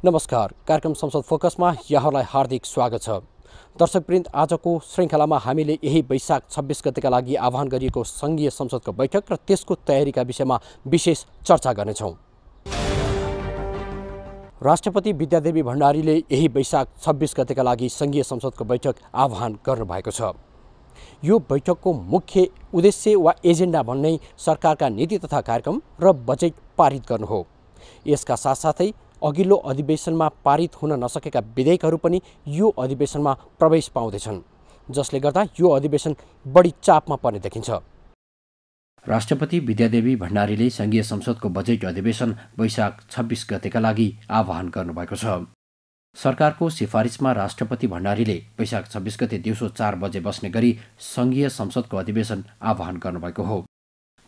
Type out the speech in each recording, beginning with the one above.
नमस्कार, कार्यक्रम संसद फोकसमा यहाँलाई हार्दिक स्वागत छ। दर्शकवृन्द, आजको श्रृङ्खलामा हामीले यही वैशाख 26 गतेका लागि आह्वान गरिएको सङ्घीय संसदको बैठक र त्यसको तयारीका विषयमा विशेष चर्चा गर्नेछौँ। राष्ट्रपति विद्यादेवी भण्डारीले यही वैशाख 26 गतेका लागि सङ्घीय संसदको बैठक आह्वान गर्नुभएको छ। यो बैठकको मुख्य उद्देश्य वा एजेन्डा भन्ने सरकारका नीति तथा कार्यक्रम र बजेट पारित गर्नु हो। यसका साथसाथै अघिल्लो अधिवेशनमा पारित हुन नसकेका विधेयकहरू पनि यो अधिवेशनमा प्रवेश पाउँदैछन्, जसले गर्दा यो अधिवेशन बढी चापमा पर्ने देखिन्छ। राष्ट्रपति विद्यादेवी भण्डारीले सङ्घीय संसदको बजेट अधिवेशन वैशाख 26 गतेका लागि आह्वान गर्नुभएको छ। सरकारको सिफारिसमा राष्ट्रपति भण्डारीले वैशाख 26 गते दिउँसो 4 बजे बस्ने गरी सङ्घीय संसदको अधिवेशन आह्वान गर्नुभएको हो।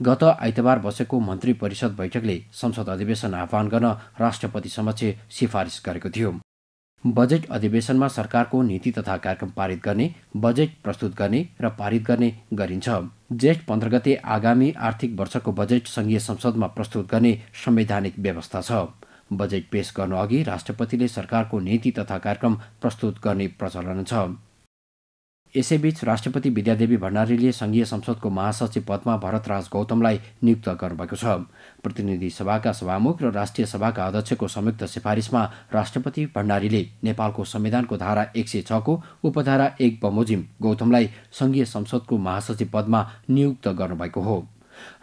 गत आइतबार बसेको मन्त्री परिषद बैठकले संसद अधिवेशन आह्वान गर्न राष्ट्रपति समक्ष सिफारिस गरेको थियो। बजेट अधिवेशनमा सरकारको नीति तथा कार्यक्रम पारित गर्ने, बजेट प्रस्तुत गर्ने र पारित गर्ने गरिन्छ। जेठ 15 गते आगामी आर्थिक वर्षको बजेट सङ्घीय संसदमा प्रस्तुत गर्ने संवैधानिक व्यवस्था छ। बजेट पेश गर्नुअघि राष्ट्रपतिले सरकारको नीति तथा कार्यक्रम प्रस्तुत गर्ने प्रचलन छ। यसैबीच राष्ट्रपति विद्यादेवी भण्डारीले सङ्घीय संसदको महासचिव पदमा भरतराज गौतमलाई नियुक्त गर्नुभएको छ। प्रतिनिधि सभाका सभामुख र राष्ट्रिय सभाका अध्यक्षको संयुक्त सिफारिसमा राष्ट्रपति भण्डारीले नेपालको संविधानको धारा 106 को उपधारा 1 बमोजिम गौतमलाई सङ्घीय संसदको महासचिव पदमा नियुक्त गर्नुभएको हो।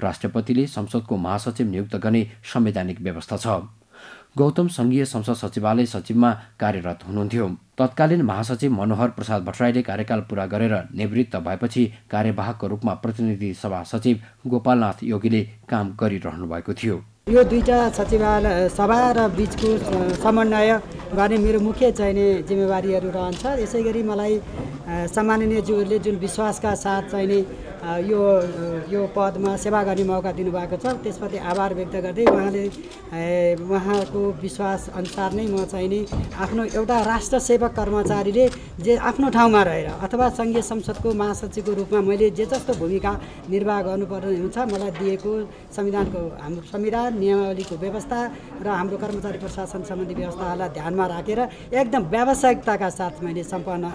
राष्ट्रपतिले संसदको महासचिव नियुक्त गर्ने संवैधानिक व्यवस्था छ। गौतम सङ्घीय संसद सचिवालय सचिवमा कार्यरत हुनुहुन्थ्यो। तत्कालीन महासचिव मनोहर प्रसाद भट्टराईले कार्यकाल पूरा गरेर निवृत्त भएपछि कार्यवाहकको रूपमा प्रतिनिधि सभा सचिव गोपालनाथ योगीले काम गरिरहनु भएको थियो। यो दुईटा सचिवालय सभा र बीचको समन्वय गर्ने मेरो मुख्य चाहिने जिम्मेवारीहरू रहन्छ। यसैगरी मलाई सम्माननीय ज्यूले जुन विश्वासका साथ चाहिने यो पदमा सेवा गर्ने मौका दिनुभएको छ, त्यसप्रति आभार व्यक्त गर्दै उहाँको विश्वास अनुसार नै म चाहिने आफ्नो एउटा राष्ट्र सेवक कर्मचारीले जे आफ्नो ठाउँमा रहेर अथवा सङ्घीय संसदको महासचिवको रूपमा मैले जे जस्तो भूमिका निर्वाह गर्नुपर्ने हुन्छ मलाई दिएको संविधानको हाम्रो संविधान नियमावलीको व्यवस्था र हाम्रो कर्मचारी प्रशासन सम्बन्धी व्यवस्थालाई ध्यानमा राखेर एकदम व्यावसायिकताका साथ मैले सम्पन्न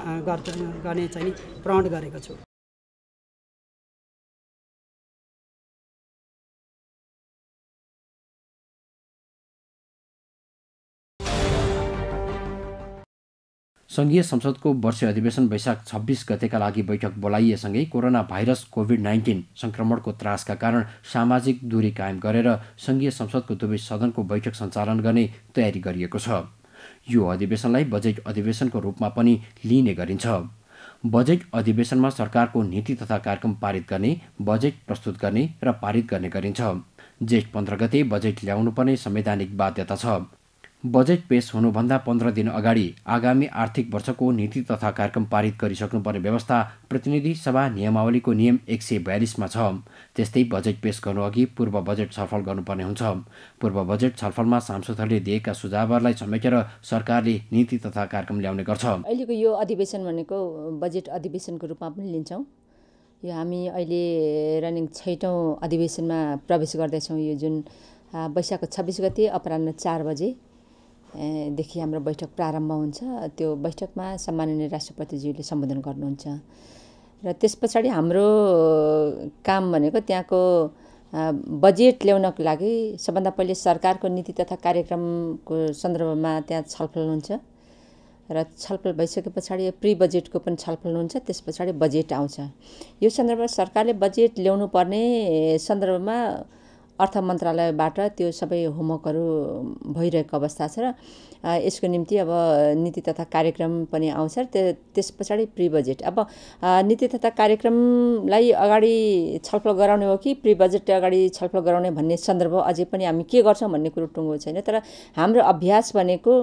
गर्ने चाहिँ प्रण गरेको छु। सङ्घीय संसदको वर्षीय अधिवेशन वैशाख 26 गतेका लागि बैठक बोलाइएसँगै कोरोना भाइरस कोभिड-19 सङ्क्रमणको त्रासका कारण सामाजिक दूरी कायम गरेर सङ्घीय संसदको दुवै सदनको बैठक सञ्चालन गर्ने तयारी गरिएको छ। यो अधिवेशनलाई बजेट अधिवेशनको रूपमा पनि लिने गरिन्छ। बजेट अधिवेशनमा सरकारको नीति तथा कार्यक्रम पारित गर्ने, बजेट प्रस्तुत गर्ने र पारित गर्ने गरिन्छ। जेठ 15 गते बजेट ल्याउनुपर्ने संवैधानिक बाध्यता छ। बजेट पेश हुनुभन्दा 15 दिन अगाडि आगामी आर्थिक वर्षको नीति तथा कार्यक्रम पारित गरिसक्नुपर्ने व्यवस्था प्रतिनिधि सभा नियमावलीको नियम 142 मा छ। त्यस्तै बजेट पेश गर्नुअघि पूर्व बजेट छलफल गर्नुपर्ने हुन्छ। पूर्व बजेट छलफलमा सांसदहरूले दिएका सुझावहरूलाई समेटेर सरकारले नीति तथा कार्यक्रम ल्याउने गर्छ। अहिलेको यो अधिवेशन भनेको बजेट अधिवेशनको रूपमा पनि लिन्छौँ। यो हामी अहिले रनिङ 6औं अधिवेशनमा प्रवेश गर्दैछौँ। यो जुन वैशाखको 26 गते अपराह्न 4 बजे देखि हाम्रो बैठक प्रारम्भ हुन्छ। त्यो बैठकमा सम्माननीय राष्ट्रपतिज्यूले सम्बोधन गर्नुहुन्छ र त्यस पछाडि हाम्रो काम भनेको त्यहाँको बजेट ल्याउनको लागि सबभन्दा पहिले सरकारको नीति तथा कार्यक्रमको सन्दर्भमा त्यहाँ छलफल हुन्छ र छलफल भइसके पछाडि प्री बजेटको पनि छलफल हुन्छ। त्यस पछाडि बजेट आउँछ। यो सन्दर्भमा सरकारले बजेट ल्याउनु पर्ने सन्दर्भमा अर्थ मन्त्रालयबाट त्यो सबै होमवर्कहरू भइरहेको अवस्था छ र यसको निम्ति अब नीति तथा कार्यक्रम पनि आउँछ। त्यस पछाडि प्री बजेट। अब नीति तथा कार्यक्रमलाई अगाडि छलफल गराउने हो कि प्री बजेट अगाडि छलफल गराउने भन्ने सन्दर्भ अझै पनि हामी के गर्छौँ भन्ने कुरो टुङ्गो छैन। तर हाम्रो अभ्यास भनेको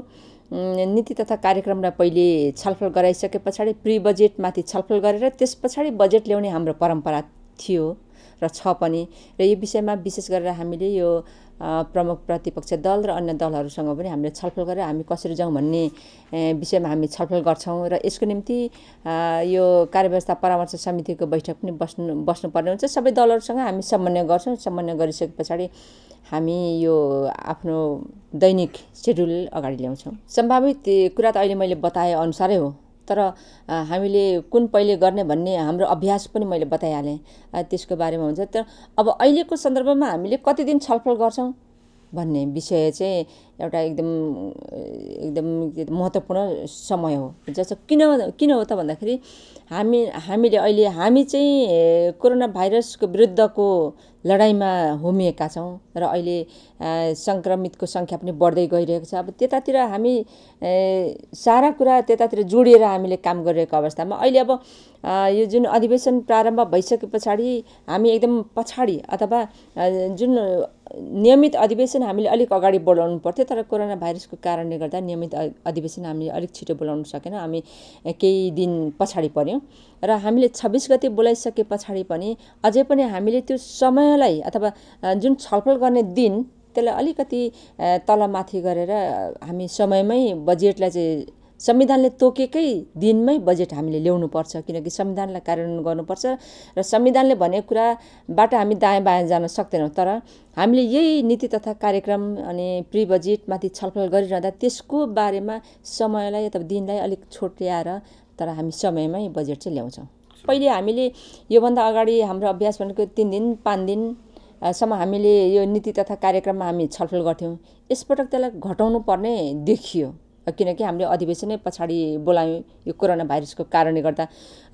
नीति तथा कार्यक्रमलाई पहिले छलफल गराइसके पछाडि प्री बजेटमाथि छलफल गरेर त्यस पछाडि बजेट ल्याउने हाम्रो परम्परा थियो र छ पनि। र यो विषयमा विशेष गरेर हामीले यो प्रमुख प्रतिपक्ष दल र अन्य दलहरूसँग पनि हामीले छलफल गरेर हामी कसरी जाउँ भन्ने विषयमा हामी छलफल गर्छौँ। र यसको निम्ति यो कार्यव्यवस्था परामर्श समितिको बैठक पनि बस्नुपर्ने हुन्छ। सबै दलहरूसँग हामी समन्वय गर्छौँ। समन्वय गरिसके पछाडि हामी यो आफ्नो दैनिक सेड्युल अगाडि ल्याउँछौँ। सम्भावित कुरा त अहिले मैले बताए अनुसारै हो, तर हामीले कुन पहिले गर्ने भन्ने हाम्रो अभ्यास पनि मैले बताइहालेँ, त्यसको बारेमा हुन्छ। तर अब अहिलेको सन्दर्भमा हामीले कति दिन छलफल गर्छौँ भन्ने विषय चाहिँ एउटा एकदम महत्त्वपूर्ण समय हो। जस्तो किन हो त भन्दाखेरि हामीले अहिले हामी चाहिँ कोरोना भाइरसको विरुद्धको लडाइँमा होमिएका छौँ र अहिले सङ्क्रमितको सङ्ख्या पनि बढ्दै गइरहेको छ। अब त्यतातिर हामी सारा कुरा त्यतातिर जोडिएर हामीले काम गरिरहेको अवस्थामा अहिले अब यो जुन अधिवेशन प्रारम्भ भइसके पछाडि हामी एकदम पछाडि, अथवा जुन नियमित अधिवेशन हामीले अलिक अगाडि बढाउनु पर्थ्यो, तर कोरोना भाइरसको कारणले गर्दा नियमित अधिवेशन हामीले अलिक छिटो बोलाउन सकेनौँ। हामी केही दिन पछाडि पर्यौँ र हामीले 26 गते बोलाइसके पछाडि पनि अझै पनि हामीले त्यो समयलाई अथवा जुन छलफल गर्ने दिन त्यसलाई अलिकति तलमाथि गरेर हामी समयमै बजेटलाई चाहिँ संविधानले तोकेकै दिनमै बजेट हामीले ल्याउनुपर्छ, किनकि संविधानलाई कार्यान्वयन गर्नुपर्छ र संविधानले भनेको कुराबाट हामी दायाँ बायाँ जान सक्दैनौँ। तर हामीले यही नीति तथा कार्यक्रम अनि प्री बजेटमाथि छलफल गरिरहँदा त्यसको बारेमा समयलाई अथवा दिनलाई अलिक छोट्याएर तर हामी समयमै बजेट चाहिँ ल्याउँछौँ। पहिले हामीले योभन्दा अगाडि हाम्रो अभ्यास भनेको 3 दिन 5 दिनसम्म हामीले यो नीति तथा कार्यक्रममा हामी छलफल गर्थ्यौँ। यसपटक त्यसलाई घटाउनु पर्ने देखियो, किनकि हामीले अधिवेशनै पछाडि बोलायौँ यो कोरोना भाइरसको कारणले गर्दा।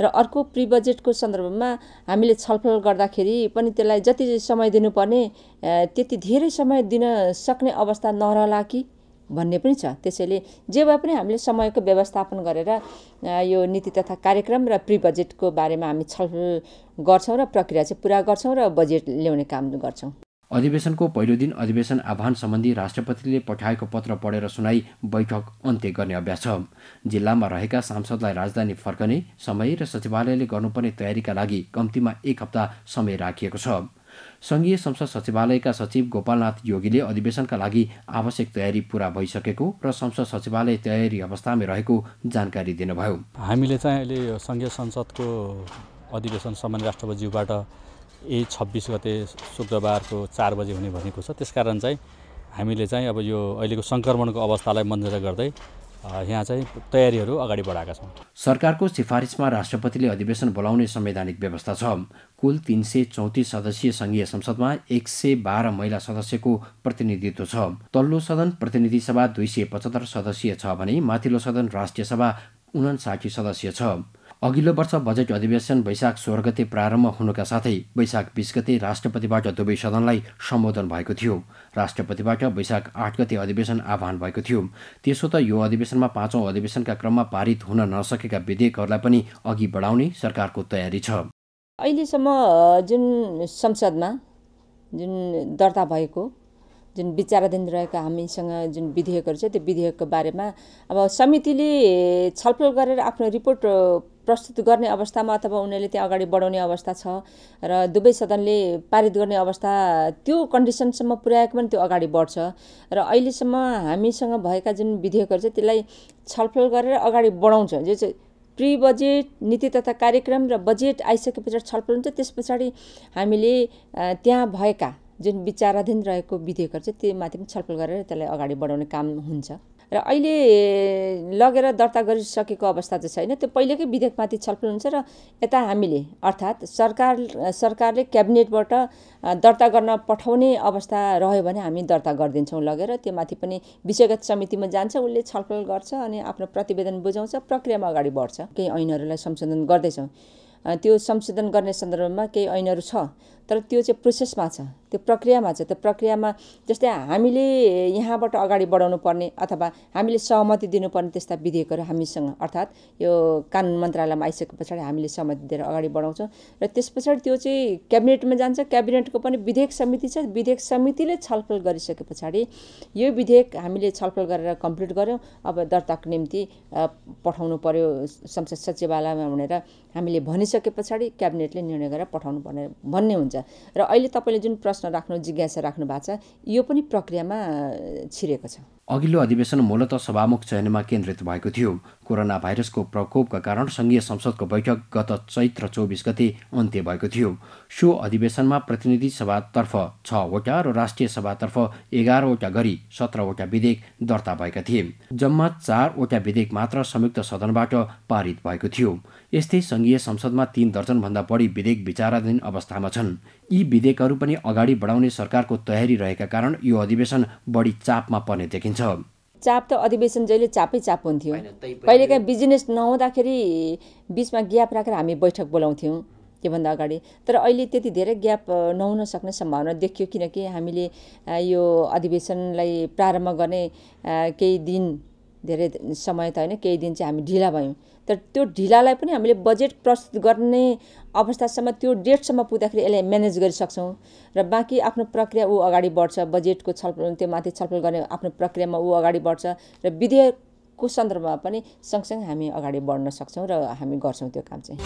र अर्को प्री बजेटको सन्दर्भमा हामीले छलफल गर्दाखेरि पनि त्यसलाई जति समय दिनुपर्ने त्यति धेरै समय दिन सक्ने अवस्था नरहला कि भन्ने पनि छ। त्यसैले जे भए पनि हामीले समयको व्यवस्थापन गरेर यो नीति तथा कार्यक्रम र प्री बजेटको बारेमा हामी छलफल गर्छौँ र प्रक्रिया चाहिँ पुरा गर्छौँ र बजेट ल्याउने काम गर्छौँ। अधिवेशनको पहिलो दिन अधिवेशन आह्वान सम्बन्धी राष्ट्रपतिले पठाएको पत्र पढेर सुनाई बैठक अन्त्य गर्ने अभ्यास छ। जिल्लामा रहेका सांसदलाई राजधानी फर्कने समय र सचिवालयले गर्नुपर्ने तयारीका लागि कम्तीमा 1 हप्ता समय राखिएको छ। सङ्घीय संसद सचिवालयका सचिव गोपालनाथ योगीले अधिवेशनका लागि आवश्यक तयारी पूरा भइसकेको र संसद सचिवालय तयारी अवस्थामै रहेको जानकारी दिनुभयो। हामीले चाहिँ अहिले सङ्घीय संसदको अधिवेशन सामान्य राष्ट्रपतिज्यूबाट 26 गते शुक्रबारको 4 बजे हुने भनेको छ। त्यसकारण चाहिँ हामीले चाहिँ अब यो अहिलेको सङ्क्रमणको अवस्थालाई मध्यनजर गर्दै यहाँ चाहिँ तयारीहरू अगाडि बढाएका छौँ। सरकारको सिफारिसमा राष्ट्रपतिले अधिवेशन बोलाउने संवैधानिक व्यवस्था छ। कुल 334 सदस्यीय सङ्घीय संसदमा 112 महिला सदस्यको प्रतिनिधित्व छ। तल्लो सदन प्रतिनिधि सभा 275 सदस्यीय छ भने माथिल्लो सदन राष्ट्रिय सभा 59 सदस्यीय छ। अघिल्लो वर्ष बजेट अधिवेशन वैशाख 16 गते प्रारम्भ हुनुका साथै वैशाख 20 गते राष्ट्रपतिबाट दुवै सदनलाई सम्बोधन भएको थियो। राष्ट्रपतिबाट वैशाख 8 गते अधिवेशन आह्वान भएको थियो। त्यसो त यो अधिवेशनमा 5औं अधिवेशनका क्रममा पारित हुन नसकेका विधेयकहरूलाई पनि अघि बढाउने सरकारको तयारी छ। अहिलेसम्म जुन संसदमा जुन दर्ता भएको जुन विचाराधीन रहेका हामीसँग जुन विधेयकहरू छ त्यो विधेयकको बारेमा अब समितिले छलफल गरेर आफ्नो रिपोर्ट प्रस्तुत गर्ने अवस्थामा अथवा उनीहरूले त्यहाँ अगाडि बढाउने अवस्था छ र दुवै सदनले पारित गर्ने अवस्था त्यो कन्डिसनसम्म पुर्याएको पनि त्यो अगाडि बढ्छ। र अहिलेसम्म हामीसँग भएका जुन विधेयकहरू छ त्यसलाई छलफल गरेर अगाडि बढाउँछ। जो चाहिँ प्री बजेट नीति तथा कार्यक्रम र बजेट आइसके पछाडि छलफल हुन्छ। त्यस पछाडि हामीले त्यहाँ भएका जुन विचाराधीन रहेको विधेयकहरू छ त्यो माथि पनि छलफल गरेर त्यसलाई अगाडि बढाउने काम हुन्छ। र अहिले लगेर दर्ता गरिसकेको अवस्था चाहिँ छैन, त्यो पहिलेकै विधेयकमाथि छलफल हुन्छ र यता हामीले अर्थात् सरकारले क्याबिनेटबाट दर्ता गर्न पठाउने अवस्था रह्यो भने हामी दर्ता गरिदिन्छौँ लगेर। त्यो माथि पनि विषयगत समितिमा जान्छ, उसले छलफल गर्छ अनि आफ्नो प्रतिवेदन बुझाउँछ, प्रक्रियामा अगाडि बढ्छ। केही ऐनहरूलाई संशोधन गर्दैछौँ। त्यो संशोधन गर्ने सन्दर्भमा केही ऐनहरू छ, तर त्यो चाहिँ प्रोसेसमा छ, त्यो प्रक्रियामा छ। त्यो प्रक्रियामा जस्तै हामीले यहाँबाट अगाडि बढाउनु पर्ने अथवा हामीले सहमति दिनुपर्ने त्यस्ता विधेयकहरू हामीसँग अर्थात् यो कानुन मन्त्रालयमा आइसके पछाडि हामीले सहमति दिएर अगाडि बढाउँछौँ र त्यस पछाडि त्यो चाहिँ क्याबिनेटमा जान्छ। क्याबिनेटको पनि विधेयक समिति छ। विधेयक समितिले छलफल गरिसके पछाडि यो विधेयक हामीले छलफल गरेर कम्प्लिट गऱ्यौँ, अब दर्ताको निम्ति पठाउनु पर्यो संसद सचिवालयमा भनेर हामीले भनिसके पछाडि क्याबिनेटले निर्णय गरेर पठाउनु पर्ने भन्ने हुन्छ। र अहिले तपाईँले जुन प्रश्न राख्नु जिज्ञासा राख्नु भएको छ यो पनि प्रक्रियामा छिरेको छ। अघिल्लो अधिवेशन मूलतः सभामुख चयनमा केन्द्रित भएको थियो। कोरोना भाइरसको प्रकोपका कारण संघीय संसदको बैठक गत चैत्र 24 गते अन्त्य भएको थियो। सो अधिवेशनमा प्रतिनिधि सभातर्फ 6वटा र राष्ट्रिय सभातर्फ 11वटा गरी 17वटा विधेयक दर्ता भएका थिए। जम्मा 4वटा विधेयक मात्र संयुक्त सदनबाट पारित भएको थियो। यस्तै संघीय संसदमा 3 दर्जनभन्दा बढी विधेयक विचाराधीन अवस्थामा छन्। यी विधेयकहरू पनि अगाडि बढाउने सरकारको तयारी रहेका कारण यो अधिवेशन बढी चापमा पर्ने देखिन्छ। चाप त अधिवेशन जहिले चापै चाप हुन्थ्यो। कहिलेकाहीँ बिजनेस नहुँदाखेरि बिचमा ग्याप राखेर हामी बैठक बोलाउँथ्यौँ त्योभन्दा अगाडि। तर अहिले त्यति धेरै ग्याप नहुन सक्ने सम्भावना देखियो, किनकि हामीले यो अधिवेशनलाई प्रारम्भ गर्ने केही दिन, धेरै समय त होइन, केही दिन चाहिँ हामी ढिला भयौँ। तर त्यो ढिलालाई पनि हामीले बजेट प्रस्तुत गर्ने अवस्थासम्म, त्यो डेटसम्म पुग्दाखेरि यसलाई म्यानेज गरिसक्छौँ र बाँकी आफ्नो प्रक्रिया ऊ अगाडि बढ्छ। बजेटको छलफल, त्यो माथि छलफल गर्ने आफ्नो प्रक्रियामा ऊ अगाडि बढ्छ र विधेयकको सन्दर्भमा पनि सँगसँगै हामी अगाडि बढ्न सक्छौँ र हामी गर्छौँ त्यो काम चाहिँ।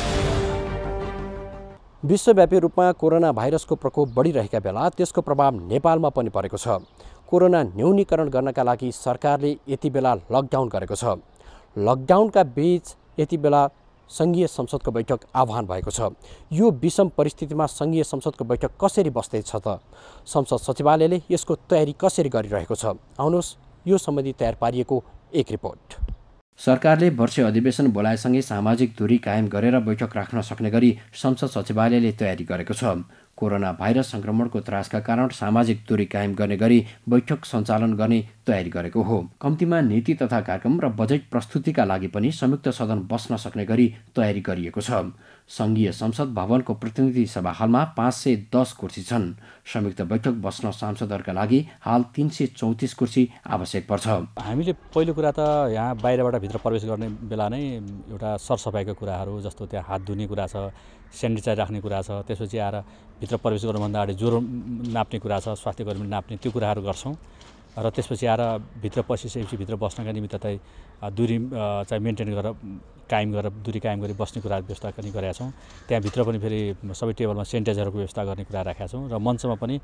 विश्वव्यापी रूपमा कोरोना भाइरसको प्रकोप बढिरहेका बेला त्यसको प्रभाव नेपालमा पनि परेको छ। कोरोना न्यूनीकरण गर्नका लागि सरकारले यति बेला लकडाउन गरेको छ। लकडाउनका बीच यति बेला संघीय संसदको बैठक आह्वान भएको छ। यो विषम परिस्थितिमा संघीय संसदको बैठक कसरी बस्दैछ त? संसद सचिवालयले यसको तयारी कसरी गरिरहेको छ? आउनुहोस् यो सम्बन्धी तयार पारिएको एक रिपोर्ट। सरकारले वर्षे अधिवेशन बोलाएसँगै सामाजिक दूरी कायम गरेर बैठक राख्न सक्ने गरी संसद सचिवालयले तयारी गरेको छ। कोरोना भाइरस संक्रमणको त्रासका कारण सामाजिक दूरी कायम गर्ने गरी बैठक सञ्चालन गर्ने तयारी गरेको हो। कम्तीमा नीति तथा कार्यक्रम र बजेट प्रस्तुतिका लागि पनि संयुक्त सदन बस्न सक्ने गरी तयारी गरिएको छ। संघीय संसद भवनको प्रतिनिधि सभा हलमा 510 कुर्सी छन्। संयुक्त बैठक बस्न सांसदहरूका लागि हाल 334 कुर्सी आवश्यक पर्छ। हामीले पहिलो कुरा त यहाँ बाहिरबाट भित्र प्रवेश गर्ने बेला नै एउटा सरसफाइको कुराहरू, जस्तो त्यहाँ हात धुने कुरा छ, सेनिटाइजर राख्ने कुरा छ, त्यसपछि आएर भित्र प्रवेश गर्नुभन्दा अगाडि ज्वरो नाप्ने कुरा छ, स्वास्थ्यकर्मी नाप्ने, त्यो कुराहरू गर्छौँ। र त्यसपछि आएर भित्र पसिसकेपछि भित्र बस्नका निमित्त चाहिँ दूरी चाहिँ मेन्टेन गरेर कायम गरेर दूरी कायम गरी बस्ने कुरा व्यवस्था पनि गरेका छौँ। त्यहाँभित्र पनि फेरि सबै टेबलमा सेनिटाइजरको व्यवस्था गर्ने कुरा राखेका छौँ। र मञ्चमा पनि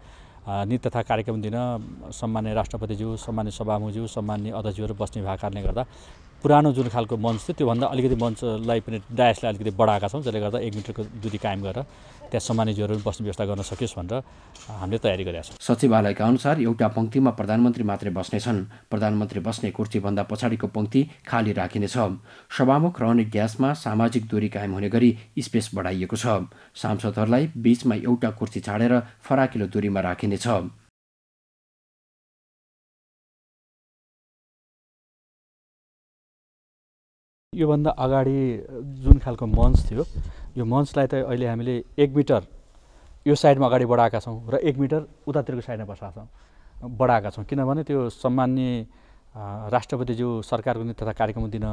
नीति तथा कार्यक्रम दिन सम्मान्य राष्ट्रपतिज्यू, सम्मान्य सभामुखज्यू, सम्मान्य अध्यक्षज्यूहरू बस्ने भएको कारणले गर्दा पुरानो जुन खालको मञ्च थियो त्योभन्दा अलिकति मञ्चलाई पनि डायसलाई अलिकति बढाएका छौँ, जसले गर्दा 1 मिटरको दूरी कायम गरेर त्यहाँ सम्मान्यज्यूहरू बस्ने व्यवस्था गर्न सकियोस् भनेर हामीले तयारी गरेका छौँ। सचिवालयका अनुसार एउटा पङ्क्तिमा प्रधानमन्त्री मात्रै बस्नेछन्। प्रधानमन्त्री बस्ने कुर्सीभन्दा पछाडिको पङ्क्ति खाली राखिनेछ। सभामुख रहने ग्यासमा सामाजिक दूरी कायम हुने गरी स्पेस बढाइएको छ। सांसदहरूलाई बीचमा एउटा कुर्सी छाडेर फराकिलो दूरीमा राखिनेछ। योभन्दा अगाडि जुन खालको मञ्च थियो, यो मञ्चलाई त अहिले हामीले 1 मिटर यो साइडमा अगाडि बढाएका छौँ र 1 मिटर उतातिरको साइडमा बढाएका छौँ। किनभने त्यो सम्मान्य राष्ट्रपतिज्यू सरकारको नीति तथा कार्यक्रम दिन,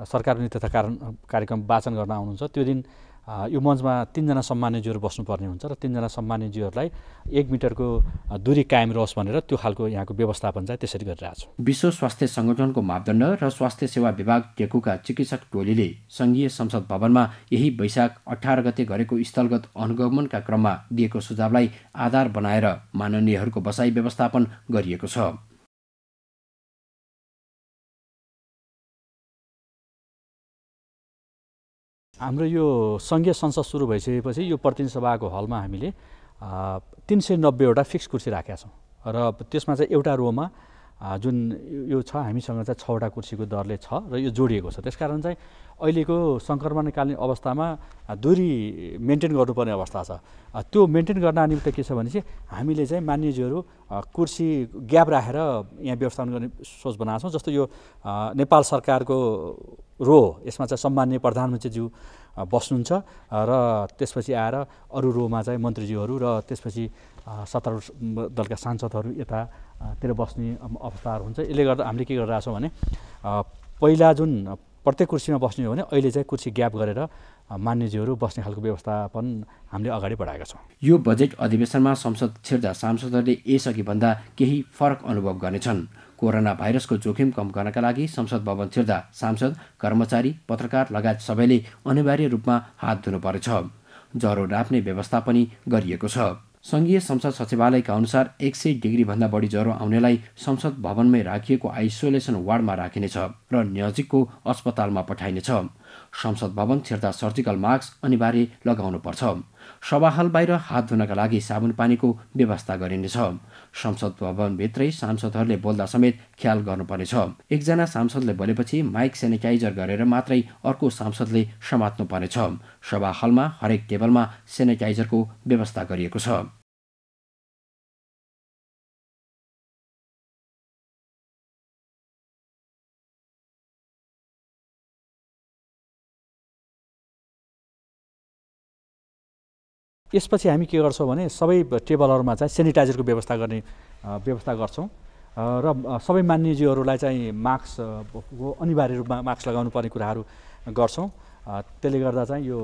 सरकारको नीति तथा कार्यक्रम वाचन गर्न आउनुहुन्छ, त्यो दिन यो मञ्चमा 3 जना सम्मान्यज्यूहरू बस्नुपर्ने हुन्छ र 3 जना सम्मान्यज्यूहरूलाई 1 मिटरको दूरी कायम रहोस् भनेर त्यो खालको यहाँको व्यवस्थापन चाहिँ त्यसरी गरिरहेको छ। विश्व स्वास्थ्य सङ्गठनको मापदण्ड र स्वास्थ्य सेवा विभाग टेकुका चिकित्सक टोलीले संघीय संसद भवनमा यही वैशाख 18 गते गरेको स्थलगत अनुगमनका क्रममा दिएको सुझावलाई आधार बनाएर माननीयहरूको बसाई व्यवस्थापन गरिएको छ। हाम्रो यो संघीय संसद सुरु भइसकेपछि यो प्रतिनिधि सभाको हलमा हामीले 390वटा फिक्स कुर्सी राखेका छौँ र त्यसमा चाहिँ एउटा रोमा जुन यो छ हामीसँग चाहिँ 6वटा कुर्सीको दरले छ र यो जोडिएको छ। त्यसकारण चाहिँ अहिलेको सङ्क्रमणकालीन अवस्थामा दूरी मेन्टेन गर्नुपर्ने अवस्था छ। त्यो मेन्टेन गर्न निमित्त के छ भने चाहिँ हामीले चाहिँ मान्यज्यूहरू कुर्सी ग्याप राखेर यहाँ व्यवस्थापन गर्ने सोच बनाएको छौँ। जस्तो यो नेपाल सरकारको रो, यसमा चाहिँ सम्मान्य प्रधानमन्त्रीज्यू बस्नुहुन्छ र त्यसपछि आएर अरू रोमा चाहिँ मन्त्रीज्यूहरू र त्यसपछि सत्तारूढ दलका सांसदहरू यतातिर बस्ने अवस्थाहरू हुन्छ। यसले गर्दा हामीले के गरिरहेको छौँ भने पहिला जुन प्रत्येक कुर्सीमा बस्ने हो भने अहिले चाहिँ कुर्सी ग्याप गरेर मान्यज्यूहरू बस्ने खालको व्यवस्थापन हामीले अगाडि बढाएका छौँ। यो बजेट अधिवेशनमा संसद छिर्दा सांसदहरूले यसअघि भन्दा केही फरक अनुभव गर्नेछन्। कोरोना भाइरसको जोखिम कम गर्नका लागि संसद भवन छिर्दा सांसद, कर्मचारी, पत्रकार लगायत सबैले अनिवार्य रूपमा हात धुनु परेछ। ज्वरो नाप्ने व्यवस्था पनि गरिएको छ। संघीय संसद सचिवालयका अनुसार 100 डिग्रीभन्दा बढी ज्वरो आउनेलाई संसद भवनमै राखिएको आइसोलेसन वार्डमा राखिनेछ र नजिकको अस्पतालमा पठाइनेछ। संसद भवन छिर्दा सर्जिकल मास्क अनिवार्य लगाउनुपर्छ। सभाहल बाहिर हात धुनका लागि साबुन पानीको व्यवस्था गरिनेछ। संसद भवनभित्रै सांसदहरूले बोल्दा समेत ख्याल गर्नुपर्नेछ। एकजना सांसदले बोलेपछि माइक सेनिटाइजर गरेर मात्रै अर्को सांसदले समात्नु पर्नेछ। सभा हलमा हरेक टेबलमा सेनिटाइजरको व्यवस्था गरिएको छ। यसपछि हामी के गर्छौँ भने सबै टेबलहरूमा चाहिँ सेनिटाइजरको व्यवस्था गर्छौँ र सबै मान्यज्यूहरूलाई चाहिँ मास्कको अनिवार्य रूपमा मास्क लगाउनु पर्ने कुराहरू गर्छौँ। त्यसले गर्दा चाहिँ यो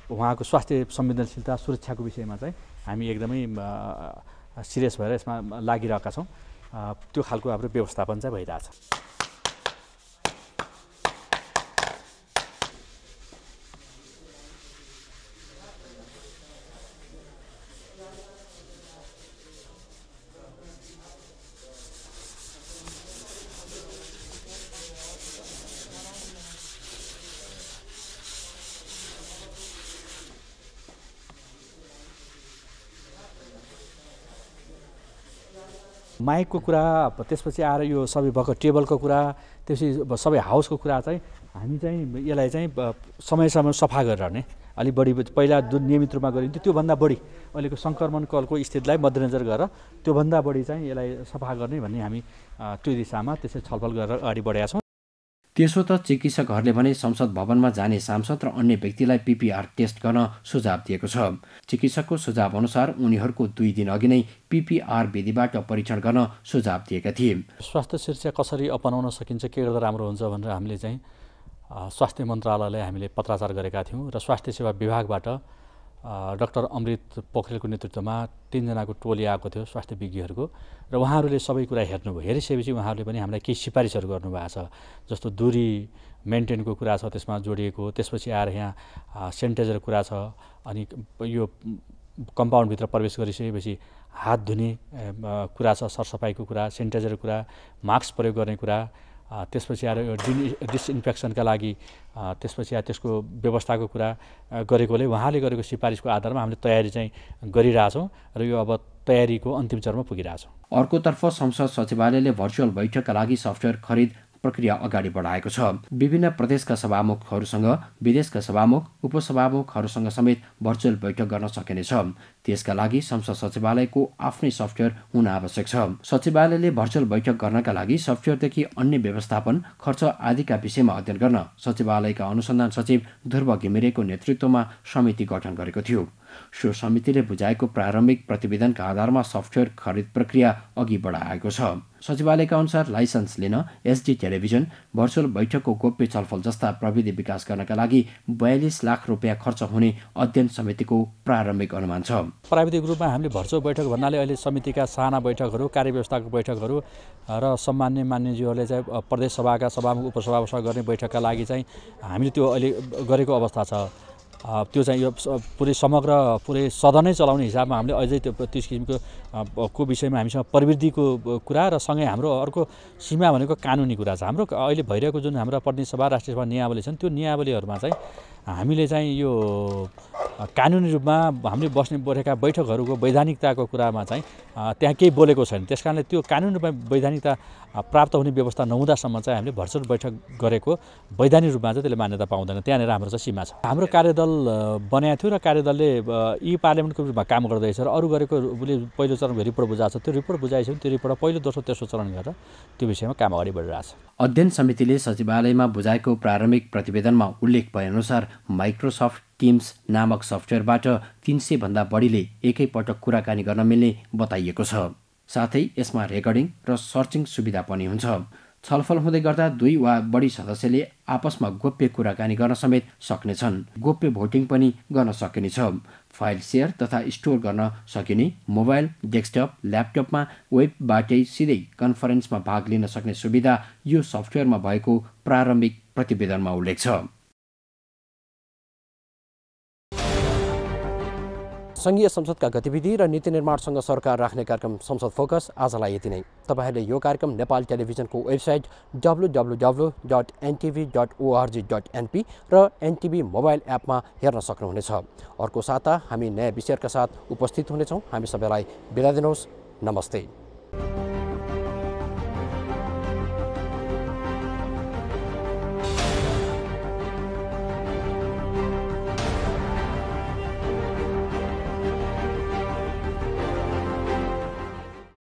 उहाँको स्वास्थ्य संवेदनशीलता सुरक्षाको विषयमा चाहिँ हामी एकदमै सिरियस भएर यसमा लागिरहेका छौँ। त्यो खालको हाम्रो व्यवस्थापन चाहिँ भइरहेछ। माइकको कुरा, त्यसपछि आएर यो सबै भएको टेबलको कुरा, त्यसपछि सबै हाउसको कुरा चाहिँ हामी चाहिँ यसलाई चाहिँ समय सफा गरिरहने। अलि बढी पहिला नियमित रूपमा गरिन्थ्यो, त्योभन्दा बढी अहिलेको सङ्क्रमणको स्थितिलाई मध्यनजर गरेर त्योभन्दा बढी चाहिँ यसलाई सफा गर्ने भन्ने हामी त्यो दिशामा त्यसै छलफल गरेर अगाडि बढेका छौँ। त्यसो त चिकित्सकहरूले भने संसद भवनमा जाने सांसद र अन्य व्यक्तिलाई पीपीआर टेस्ट गर्न सुझाव दिएको छ। चिकित्सकको सुझाव अनुसार उनीहरूको 2 दिन अघि नै पीपीआर विधिबाट परीक्षण गर्न सुझाव दिएका थिए। स्वास्थ्य शिक्षा कसरी अपनाउन सकिन्छ, के गर्दा राम्रो हुन्छ भनेर हामीले चाहिँ स्वास्थ्य मन्त्रालयलाई हामीले पत्राचार गरेका थियौँ र स्वास्थ्य सेवा विभागबाट डाक्टर अमृत पोखरेलको नेतृत्वमा 3 जनाको टोली आएको थियो स्वास्थ्य विज्ञहरूको, र उहाँहरूले सबै कुरा हेर्नुभयो। हेरिसकेपछि उहाँहरूले पनि हामीलाई केही सिफारिसहरू गर्नुभएको छ। जस्तो दूरी मेन्टेनको कुरा छ त्यसमा जोडिएको, त्यसपछि आएर यहाँ सेनिटाइजर कुरा छ, अनि यो कम्पाउन्डभित्र प्रवेश गरिसकेपछि हात धुने कुरा छ, सरसफाइको कुरा, सेनिटाइजरको कुरा, मास्क प्रयोग गर्ने कुरा, त्यसपछि आएर डिसइन्फेक्सनका लागि त्यसपछि त्यसको व्यवस्थाको कुरा गरेकोले उहाँले गरेको सिफारिसको आधारमा हामीले तयारी चाहिँ गरिरहेछौँ र यो अब तयारीको अन्तिम चरणमा पुगिरहेछौँ। अर्कोतर्फ संसद सचिवालयले भर्चुअल बैठकका लागि सफ्टवेयर खरिद प्रक्रिया अगाडि बढाएको छ। विभिन्न प्रदेशका सभामुखहरूसँग, विदेशका सभामुख, उपसभामुखहरूसँग समेत भर्चुअल बैठक गर्न सकिनेछ। त्यसका लागि संसद सचिवालयको आफ्नै सफ्टवेयर हुन आवश्यक छ। सचिवालयले भर्चुअल बैठक गर्नका लागि सफ्टवेयरदेखि अन्य व्यवस्थापन खर्च आदिका विषयमा अध्ययन गर्न सचिवालयका अनुसन्धान सचिव ध्रुव घिमिरेको नेतृत्वमा समिति गठन गरेको थियो। सो समितिले बुझाएको प्रारम्भिक प्रतिवेदनका आधारमा सफ्टवेयर खरिद प्रक्रिया अघि बढाएको छ। सचिवालयका अनुसार लाइसेन्स लिन एसडी टेलिभिजन, भर्चुअल बैठकको गोप्य छलफल जस्ता प्रविधि विकास गर्नका लागि 42 लाख रुपियाँ खर्च हुने अध्ययन समितिको प्रारम्भिक अनुमान छ। प्राविधिक रूपमा हामीले भर्चुअल बैठक भन्नाले अहिले समितिका साना बैठकहरू, कार्यव्यवस्थाको बैठकहरू र मान्यज्यूहरूले चाहिँ प्रदेश सभाका सभामुख उपसभामुखसँग गर्ने बैठकका लागि चाहिँ हामीले त्यो अहिले गरेको अवस्था छ। त्यो चाहिँ यो पुरै समग्र पुरै सदनै चलाउने हिसाबमा हामीले अझै त्यो त्यस किसिमको विषयमा हामीसँग प्रवृत्तिको कुरा र सँगै हाम्रो अर्को सीमा भनेको कानुनी कुरा छ। हाम्रो अहिले भइरहेको जुन हाम्रो प्रतिनिधि सभा, राष्ट्रिय सभा नियावली छन्, त्यो नियावलीहरूमा चाहिँ हामीले चाहिँ यो कानुनी रूपमा हामीले बसेका बैठकहरूको वैधानिकताको कुरामा चाहिँ त्यहाँ केही बोलेको छैन। त्यस कारणले त्यो कानुनी रूपमा वैधानिकता प्राप्त हुने व्यवस्था नहुँदासम्म चाहिँ हामीले भर्चुअल बैठक गरेको वैधानिक रूपमा चाहिँ त्यसले मान्यता पाउँदैन। त्यहाँनिर हाम्रो चाहिँ सीमा छ। हाम्रो कार्यदल बनाएको थियो र कार्यदलले ई पार्लियामेन्टको रूपमा काम गर्दैछ र अरू गरेको उसले पहिलो चरणको रिपोर्ट बुझाएको छ। त्यो रिपोर्ट बुझाइसक्यो, त्यो रिपोर्ट पहिलो, दोस्रो, तेस्रो चरण गरेर त्यो विषयमा काम अगाडि बढिरहेछ। अध्ययन समितिले सचिवालयमा बुझाएको प्रारम्भिक प्रतिवेदनमा उल्लेख भएअनुसार माइक्रोसफ्ट टिम्स नामक सफ्टवेयरबाट 300 भन्दा बढीले एकैपटक कुराकानी गर्न मिल्ने बताइएको छ। साथै यसमा रेकर्डिङ र सर्चिङ सुविधा पनि हुन्छ। छलफल हुँदै गर्दा 2 वा बढी सदस्यले आपसमा गोप्य कुराकानी गर्न समेत सक्नेछन्। गोप्य भोटिङ पनि गर्न सकिनेछ। फाइल सेयर तथा स्टोर गर्न सकिने मोबाइल, डेस्कटप, ल्यापटपमा वेबबाटै सिधै कन्फरेन्समा भाग लिन सक्ने सुविधा यो सफ्टवेयरमा भएको प्रारम्भिक प्रतिवेदनमा उल्लेख छ। सङ्घीय संसदका गतिविधि र नीति निर्माणसँग सरकार राख्ने कार्यक्रम संसद फोकस आजलाई यति नै। तपाईहरूले यो कार्यक्रम नेपाल टेलिभिजनको वेबसाइट www.ntv.org.np र एनटिभी मोबाइल एपमा हेर्न सक्नुहुनेछ। अर्को साता हामी नयाँ विषयका साथ उपस्थित हुनेछौँ। हामी सबैलाई बिदा दिनुहोस्। नमस्ते।